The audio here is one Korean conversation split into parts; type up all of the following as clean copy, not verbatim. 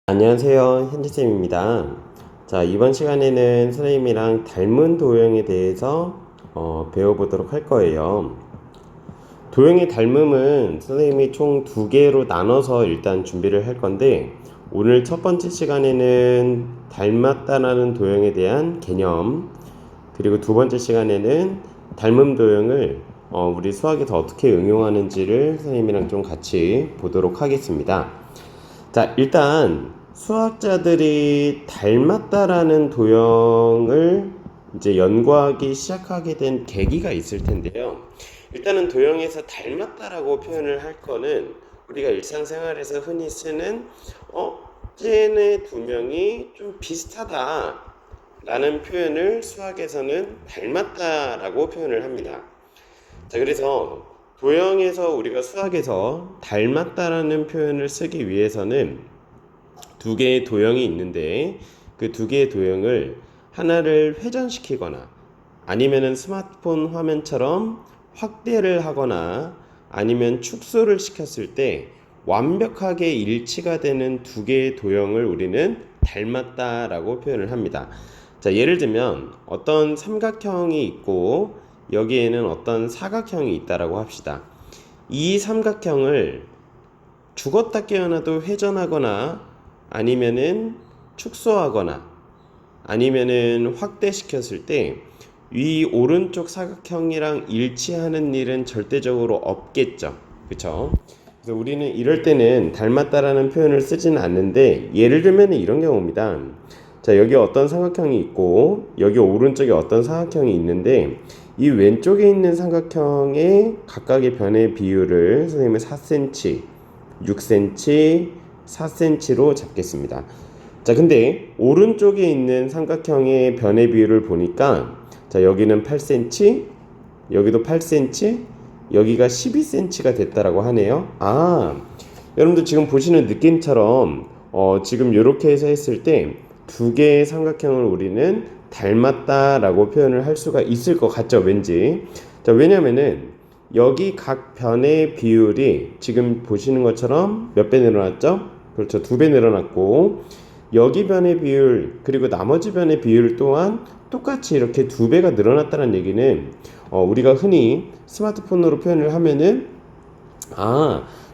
안녕하세요. 현지쌤입니다. 자, 이번 시간에는 선생님이랑 닮은 도형에 대해서 배워보도록 할 거예요. 도형의 닮음은 선생님이 총 두 개로 나눠서 일단 준비를 할 건데, 오늘 첫 번째 시간에는 닮았다라는 도형에 대한 개념, 그리고 두 번째 시간에는 닮음 도형을 우리 수학에서 어떻게 응용하는지를 선생님이랑 좀 같이 보도록 하겠습니다. 자, 일단 수학자들이 닮았다라는 도형을 이제 연구하기 시작하게 된 계기가 있을 텐데요. 일단은 도형에서 닮았다라고 표현을 할 거는 우리가 일상생활에서 흔히 쓰는 쟤네 두 명이 좀 비슷하다 라는 표현을 수학에서는 닮았다라고 표현을 합니다. 자, 그래서 도형에서 우리가 수학에서 닮았다라는 표현을 쓰기 위해서는 두 개의 도형이 있는데, 그 두 개의 도형을 하나를 회전시키거나 아니면은 스마트폰 화면처럼 확대를 하거나 아니면 축소를 시켰을 때 완벽하게 일치가 되는 두 개의 도형을 우리는 닮았다라고 표현을 합니다. 자, 예를 들면 어떤 삼각형이 있고 여기에는 어떤 사각형이 있다라고 합시다. 이 삼각형을 죽었다 깨어나도 회전하거나 아니면은 축소하거나 아니면은 확대시켰을 때 위 오른쪽 사각형이랑 일치하는 일은 절대적으로 없겠죠. 그쵸? 그래서 우리는 이럴 때는 닮았다라는 표현을 쓰지는 않는데, 예를 들면 이런 경우입니다. 자, 여기 어떤 삼각형이 있고 여기 오른쪽에 어떤 사각형이 있는데, 이 왼쪽에 있는 삼각형의 각각의 변의 비율을 선생님은 4cm, 6cm, 4cm로 잡겠습니다. 자, 근데 오른쪽에 있는 삼각형의 변의 비율을 보니까, 자, 여기는 8cm, 여기도 8cm, 여기가 12cm가 됐다라고 하네요. 여러분들 지금 보시는 느낌처럼 지금 이렇게 해서 했을 때 두 개의 삼각형을 우리는 닮았다라고 표현을 할 수가 있을 것 같죠, 왠지. 자, 왜냐면은 여기 각 변의 비율이 지금 보시는 것처럼 몇 배 늘어났죠? 그렇죠, 2배 늘어났고, 여기 변의 비율 그리고 나머지 변의 비율 또한 똑같이 이렇게 2배가 늘어났다는 얘기는 우리가 흔히 스마트폰으로 표현을 하면은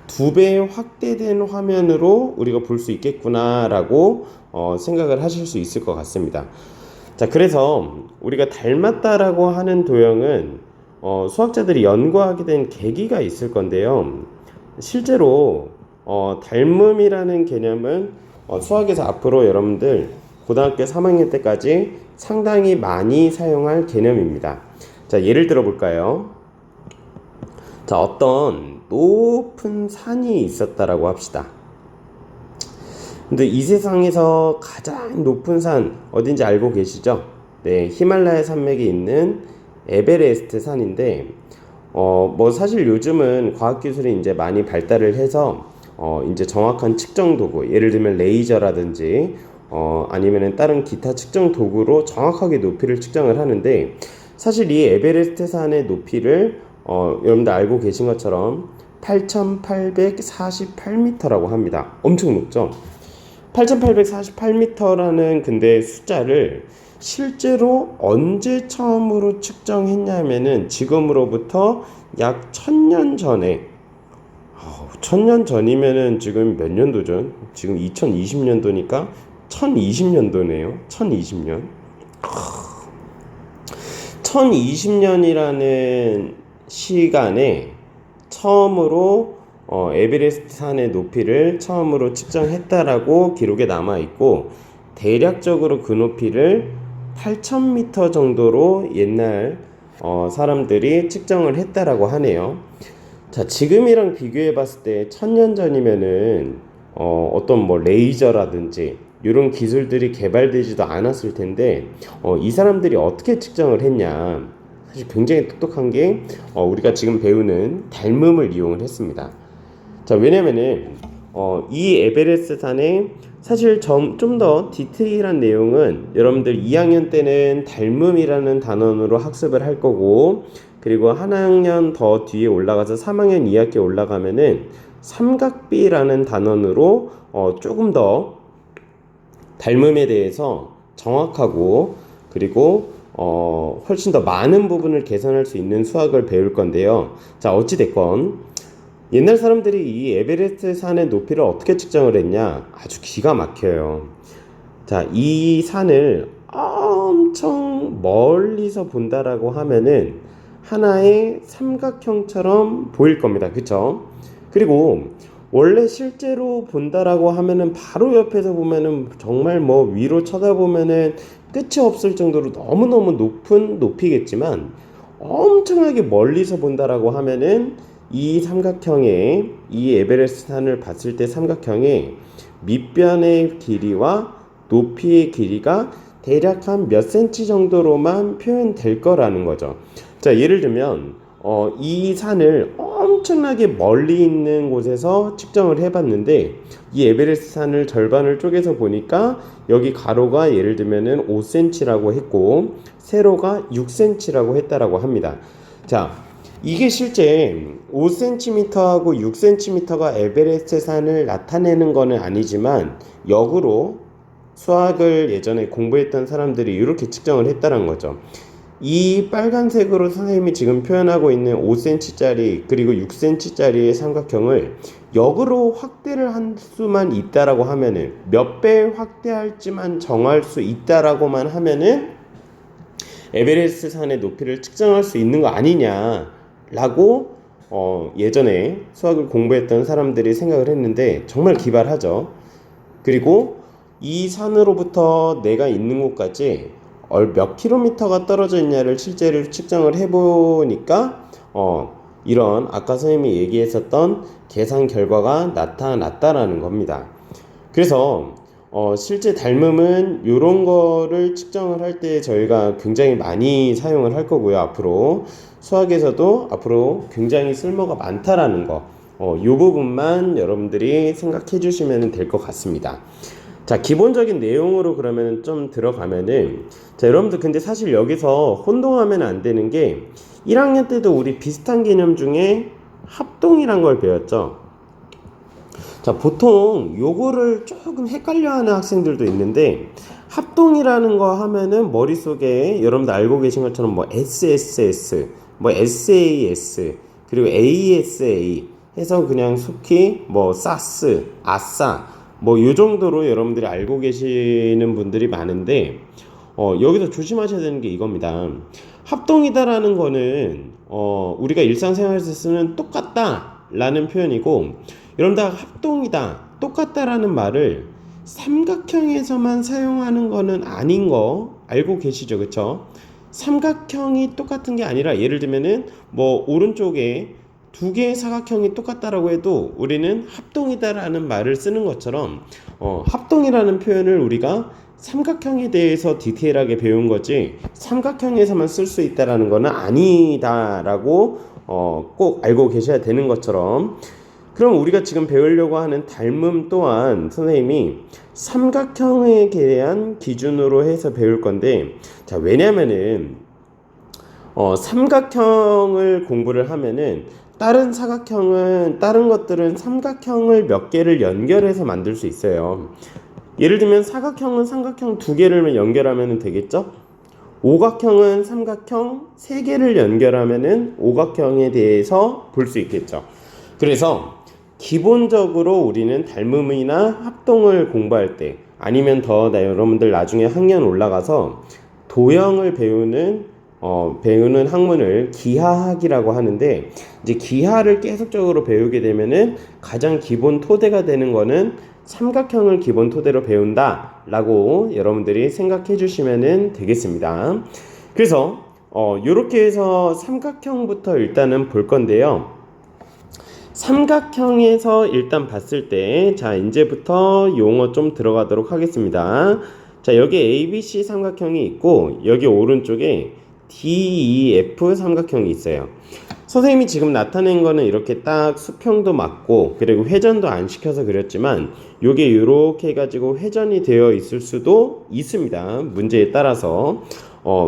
2배 확대된 화면으로 우리가 볼 수 있겠구나 라고 생각을 하실 수 있을 것 같습니다. 자, 그래서 우리가 닮았다라고 하는 도형은 수학자들이 연구하게 된 계기가 있을 건데요. 실제로 닮음이라는 개념은 수학에서 앞으로 여러분들 고등학교 3학년 때까지 상당히 많이 사용할 개념입니다. 자, 예를 들어 볼까요? 자, 어떤 높은 산이 있었다라고 합시다. 근데 이 세상에서 가장 높은 산 어딘지 알고 계시죠? 네, 히말라야 산맥에 있는 에베레스트 산인데, 뭐 사실 요즘은 과학기술이 이제 많이 발달을 해서 이제 정확한 측정 도구, 예를 들면 레이저라든지 아니면은 다른 기타 측정 도구로 정확하게 높이를 측정을 하는데, 사실 이 에베레스트 산의 높이를 여러분들 알고 계신 것처럼 8,848m라고 합니다. 엄청 높죠? 8,848m라는 근데 숫자를 실제로 언제 처음으로 측정했냐면은 지금으로부터 약 1000년 전에, 1000년 전이면은 지금 몇 년도 전? 지금 2020년도니까 1020년도네요. 1020년. 1020년이라는 시간에 처음으로 에베레스트 산의 높이를 처음으로 측정했다라고 기록에 남아 있고, 대략적으로 그 높이를 8,000m 정도로 옛날 사람들이 측정을 했다라고 하네요. 자, 지금이랑 비교해 봤을 때 1000년 전이면은 어떤 뭐 레이저라든지 이런 기술들이 개발되지도 않았을 텐데, 이 사람들이 어떻게 측정을 했냐, 사실 굉장히 똑똑한 게 우리가 지금 배우는 닮음을 이용을 했습니다. 자, 왜냐면은 이 에베레스트 산에 사실 좀 더 디테일한 내용은 여러분들 2학년 때는 닮음이라는 단원으로 학습을 할 거고, 그리고 한 학년 더 뒤에 올라가서 3학년 2학기 올라가면은 삼각비라는 단원으로 조금 더 닮음에 대해서 정확하고 그리고 훨씬 더 많은 부분을 계산할 수 있는 수학을 배울 건데요. 자, 어찌됐건 옛날 사람들이 이 에베레스트 산의 높이를 어떻게 측정을 했냐? 아주 기가 막혀요. 자, 이 산을 엄청 멀리서 본다라고 하면은 하나의 삼각형처럼 보일 겁니다. 그쵸? 그리고 원래 실제로 본다라고 하면은 바로 옆에서 보면은 정말 뭐 위로 쳐다보면은 끝이 없을 정도로 너무너무 높은 높이겠지만 엄청나게 멀리서 본다라고 하면은 이 삼각형의 이 에베레스트 산을 봤을 때 삼각형의 밑변의 길이와 높이의 길이가 대략 한 몇 센치 정도로만 표현될 거라는 거죠. 자, 예를 들면 이 산을 엄청나게 멀리 있는 곳에서 측정을 해봤는데 이 에베레스트 산을 절반을 쪼개서 보니까 여기 가로가 예를 들면은 5cm라고 했고 세로가 6cm라고 했다라고 합니다. 자, 이게 실제 5cm하고 6cm가 에베레스트 산을 나타내는 거는 아니지만 역으로 수학을 예전에 공부했던 사람들이 이렇게 측정을 했다는 거죠. 이 빨간색으로 선생님이 지금 표현하고 있는 5cm짜리 그리고 6cm짜리의 삼각형을 역으로 확대를 할 수만 있다라고 하면은 몇 배 확대할지만 정할 수 있다라고만 하면은 에베레스트 산의 높이를 측정할 수 있는 거 아니냐라고 예전에 수학을 공부했던 사람들이 생각을 했는데 정말 기발하죠. 그리고 이 산으로부터 내가 있는 곳까지 몇 킬로미터가 떨어져 있냐를 실제로 측정을 해보니까 이런 아까 선생님이 얘기했었던 계산 결과가 나타났다라는 겁니다. 그래서 실제 닮음은 이런 거를 측정을 할 때 저희가 굉장히 많이 사용을 할 거고요. 앞으로 수학에서도 앞으로 굉장히 쓸모가 많다라는 거, 이 부분만 여러분들이 생각해 주시면 될 것 같습니다. 자, 기본적인 내용으로 그러면 좀 들어가면은, 자, 여러분들 근데 사실 여기서 혼동하면 안 되는 게 1학년 때도 우리 비슷한 개념 중에 합동이란 걸 배웠죠. 자, 보통 요거를 조금 헷갈려하는 학생들도 있는데 합동이라는 거 하면은 머릿속에 여러분들 알고 계신 것처럼 뭐 SSS, 뭐 SAS, 그리고 ASA 해서 그냥 속히 뭐 사스, 아싸 뭐 요 정도로 여러분들이 알고 계시는 분들이 많은데 여기서 조심하셔야 되는 게 이겁니다. 합동이다라는 거는 우리가 일상생활에서 쓰는 똑같다 라는 표현이고, 여러분들 합동이다, 똑같다라는 말을 삼각형에서만 사용하는 거는 아닌 거 알고 계시죠? 그쵸? 삼각형이 똑같은 게 아니라 예를 들면은 뭐 오른쪽에 두 개의 사각형이 똑같다라고 해도 우리는 합동이다라는 말을 쓰는 것처럼 합동이라는 표현을 우리가 삼각형에 대해서 디테일하게 배운 거지 삼각형에서만 쓸 수 있다라는 거는 아니다라고 꼭 알고 계셔야 되는 것처럼, 그럼 우리가 지금 배우려고 하는 닮음 또한 선생님이 삼각형에 대한 기준으로 해서 배울 건데, 자, 왜냐면은 삼각형을 공부를 하면은 다른 것들은 삼각형을 몇 개를 연결해서 만들 수 있어요. 예를 들면 사각형은 삼각형 두 개를 연결하면 되겠죠? 오각형은 삼각형 세 개를 연결하면은 오각형에 대해서 볼 수 있겠죠. 그래서 기본적으로 우리는 닮음이나 합동을 공부할 때 아니면 더 여러분들 나중에 학년 올라가서 도형을 배우는 학문을 기하학이라고 하는데, 이제 기하를 계속적으로 배우게 되면은 가장 기본 토대가 되는 거는 삼각형을 기본 토대로 배운다 라고 여러분들이 생각해 주시면 되겠습니다. 그래서 요렇게 해서 삼각형부터 일단은 볼 건데요. 삼각형에서 일단 봤을 때, 자, 이제부터 용어 좀 들어가도록 하겠습니다. 자, 여기 ABC 삼각형이 있고 여기 오른쪽에 DEF 삼각형이 있어요. 선생님이 지금 나타낸 거는 이렇게 딱 수평도 맞고 그리고 회전도 안 시켜서 그렸지만 요게 이렇게 해가지고 회전이 되어 있을 수도 있습니다. 문제에 따라서.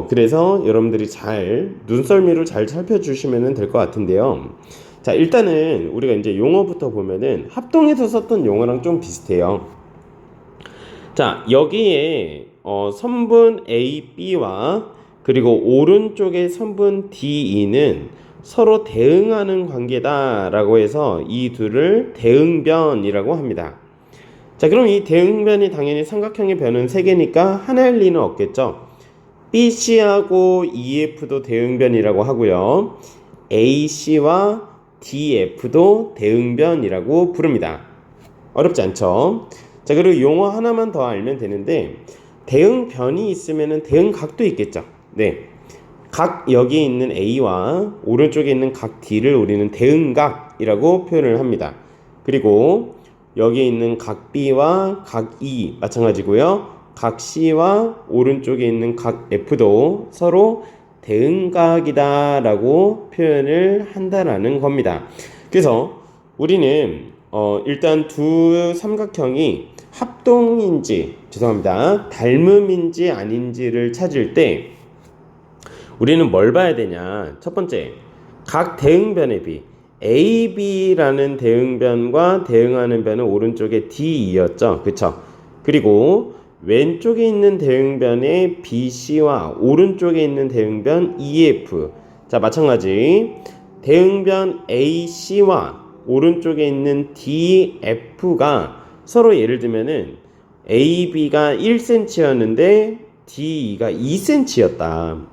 그래서 여러분들이 잘 눈썰미로 잘 살펴주시면 될 것 같은데요. 자, 일단은 우리가 이제 용어부터 보면은 합동에서 썼던 용어랑 좀 비슷해요. 자, 여기에 선분 AB와 그리고 오른쪽의 선분 DE는 서로 대응하는 관계다라고 해서 이 둘을 대응변이라고 합니다. 자, 그럼 이 대응변이 당연히 삼각형의 변은 3개니까 하나일 리는 없겠죠. BC하고 EF도 대응변이라고 하고요. AC와 DF도 대응변이라고 부릅니다. 어렵지 않죠? 자, 그리고 용어 하나만 더 알면 되는데 대응변이 있으면 대응각도 있겠죠. 네, 각 여기에 있는 A와 오른쪽에 있는 각 D를 우리는 대응각이라고 표현을 합니다. 그리고 여기에 있는 각 B와 각 E 마찬가지고요. 각 C와 오른쪽에 있는 각 F도 서로 대응각이다 라고 표현을 한다라는 겁니다. 그래서 우리는 일단 두 삼각형이 합동인지 닮음인지 아닌지를 찾을 때 우리는 뭘 봐야 되냐. 첫 번째, 각 대응변의 비 AB라는 대응변과 대응하는 변은 오른쪽에 DE였죠. 그쵸? 그리고 왼쪽에 있는 대응변의 BC와 오른쪽에 있는 대응변 EF. 자, 마찬가지 대응변 AC와 오른쪽에 있는 DF가 서로 예를 들면은 AB가 1cm였는데 DE가 2cm였다.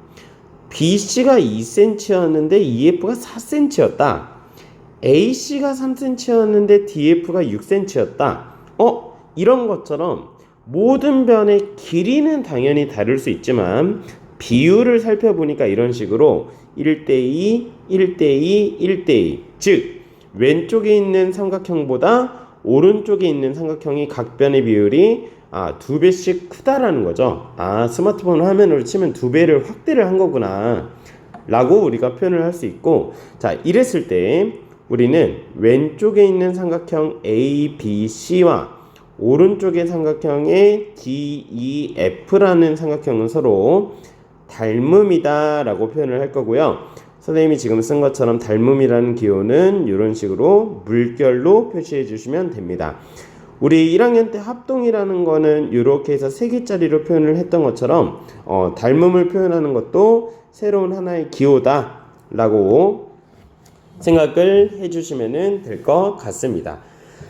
BC가 2cm였는데 EF가 4cm였다. AC가 3cm였는데 DF가 6cm였다. 이런 것처럼 모든 변의 길이는 당연히 다를 수 있지만 비율을 살펴보니까 이런 식으로 1대2, 1대2, 1대2. 즉 왼쪽에 있는 삼각형보다 오른쪽에 있는 삼각형이 각 변의 비율이 2배씩 크다라는 거죠. 스마트폰 화면으로 치면 2배를 확대를 한 거구나 라고 우리가 표현을 할 수 있고, 자, 이랬을 때 우리는 왼쪽에 있는 삼각형 ABC와 오른쪽의 삼각형의 DEF라는 삼각형은 서로 닮음이다 라고 표현을 할 거고요. 선생님이 지금 쓴 것처럼 닮음이라는 기호는 이런 식으로 물결로 표시해 주시면 됩니다. 우리 1학년 때 합동이라는 거는 이렇게 해서 3개짜리로 표현을 했던 것처럼 닮음을 표현하는 것도 새로운 하나의 기호다 라고 생각을 해주시면 될 것 같습니다.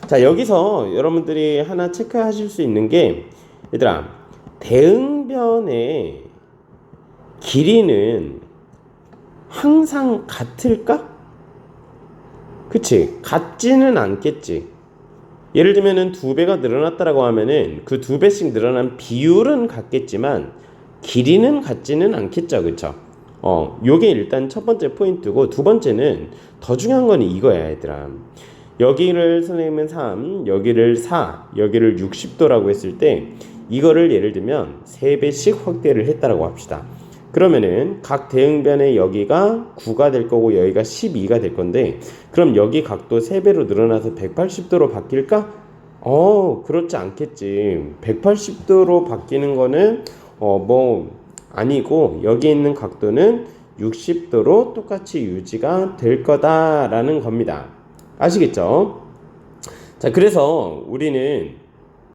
자, 여기서 여러분들이 하나 체크하실 수 있는 게, 얘들아, 대응변의 길이는 항상 같을까? 그치? 같지는 않겠지. 예를 들면은 2배가 늘어났다라고 하면은 그 2배씩 늘어난 비율은 같겠지만 길이는 같지는 않겠죠. 그쵸? 요게 일단 첫 번째 포인트고, 두 번째는 더 중요한 건 이거야, 얘들아. 여기를 선생님은 3, 여기를 4, 여기를 60도라고 했을 때 이거를 예를 들면 3배씩 확대를 했다라고 합시다. 그러면은 각 대응변의 여기가 9가 될 거고 여기가 12가 될 건데, 그럼 여기 각도 3배로 늘어나서 180도로 바뀔까? 그렇지 않겠지. 180도로 바뀌는 거는 아니고, 여기 있는 각도는 60도로 똑같이 유지가 될 거다라는 겁니다. 아시겠죠? 자, 그래서 우리는